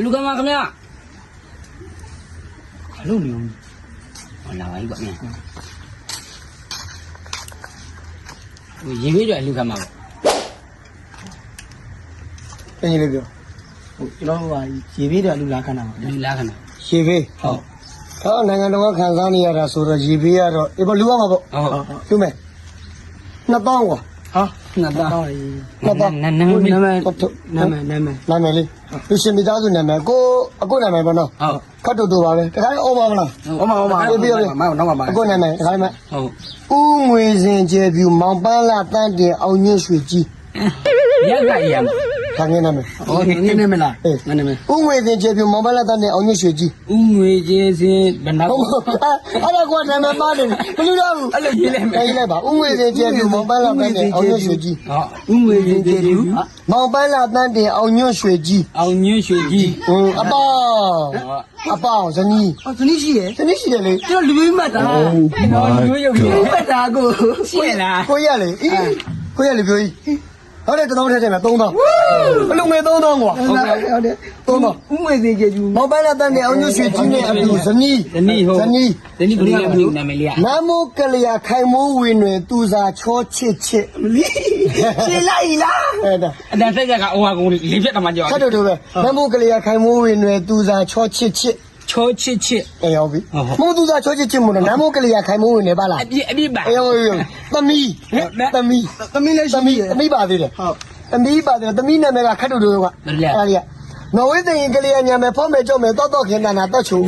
လူကမှာခင်ဗျာ အလုပ်နေဦး ဟောလာပါပြီကွာမင်းဟိုရေပေးကြလူကမှာပေါ့ တင်ကြီးလေးပြောဟိုကျွန်တော်ကရေပေးတယ်လူလာခဏပါ လူလားခဏ ရေပေးဟုတ်တော့နိုင်ငံတော်ကခံစားနေရတာဆိုတော့ရေပေးရတော့အေးဘာလူရမှာပေါ့ ဟုတ် ပြုမယ်2000ကွာဟာ နှစ်သား 2000 နာမည် နာမည်လေးလူရှင်မိသားစုနာမည်ကိုအခုနာမည်ပေါ့နော် ဟုတ် ခတ်တူတူပါပဲတခါလေးအောင်ပါမလားပြေးပြေးအခုနာမည်တခါလေးမ ဟုတ် ဦးငွေစင်ကျဲပြူမောင်ပန်းလာတန်းတင်အောင်ညွှန့်ရွှေကြီး ရရရ ဒါငင်းနာမည် ဟောငင်းနေမလားငင်းနေမ ဦးငွေစင်ကျဲပြူမောင်ပန်းလာတန်းတင်အောင်ညွှန့်ရွှေကြီး ဦးငွေချင်းစင်းဘယ်နှ ဟုတ်အဲ့ဒါကွာနာမည်ပါတယ်ဘယ်လိုတော့ဘူး အဲ့လိုရေးလိုက်မယ် အဲ့လိုက်ပါဦးငွေစင်ကျဲပြူမောင်ပန်းလာတန်းတင်အောင်ညွှန့်ရွှေကြီး ဟောဦးငွေချင်းကျေလူ မောင်ပန်းလာတန်းတင်အောင်ညွှန့်ရွှေကြီး အောင်ညွှန့်ရွှေကြီး အပေါဇနီး ဟောဇနီးရှိရဲ့ ဇနီးရှိတယ်လေ ကျွန်တော်လူမျိုးမှတ်တာဟောလူမျိုးရုပ်ကြီးမှတ်တာကိုရှိရလား ကိုရလေကိုရလေပြောကြီးဟုတ်တယ်1000ထည့်တယ်3000ဘယ်လိုငွေ3000ကွာဟုတ်တယ်3000 ဦးငွေချင်းကျေလူ မောင်ပန်းလာတန်းတင်အောင်ညွှန့်ရွှေကြီးနဲ့အတူဇနီး ဇနီးဟုတ် ဇနီး ဇနီးဘယ်လိုနာမည်လေးอ่ะ နမိုးကလျာခိုင်မိုးဝင်တွေသူစာချောချစ်ချစ် ရှင်းလိုက်လား အဲ့ဒါ အတန်ဆက်ကြကအိုဟာကုန်လေးဖြတ်တမကြောက် ခတ်တူပဲနမိုးကလျာခိုင်မိုးဝင်တွေသူစာချောချစ်ချစ် ချောချစ်ချစ် အေးဟုတ်ပြီမိုးသူစာချောချစ်ချစ်မို့နမိုးကလျာခိုင်မိုးဝင်တွေပါလား အပြည့်ပါ အေးဟုတ်သမီးသမီး သမီးလည်းရှိပြီ သမီးပါသေးတယ်ဟုတ်သမီးပါတယ်သမီးနာမည်ကခတ်တူကအဲ့ဒါနော်ဝိသိရင်ကလျာညာမယ်ဖောက်မယ်ကြောက်မယ်တော့ခင်တနာတော့ချုံ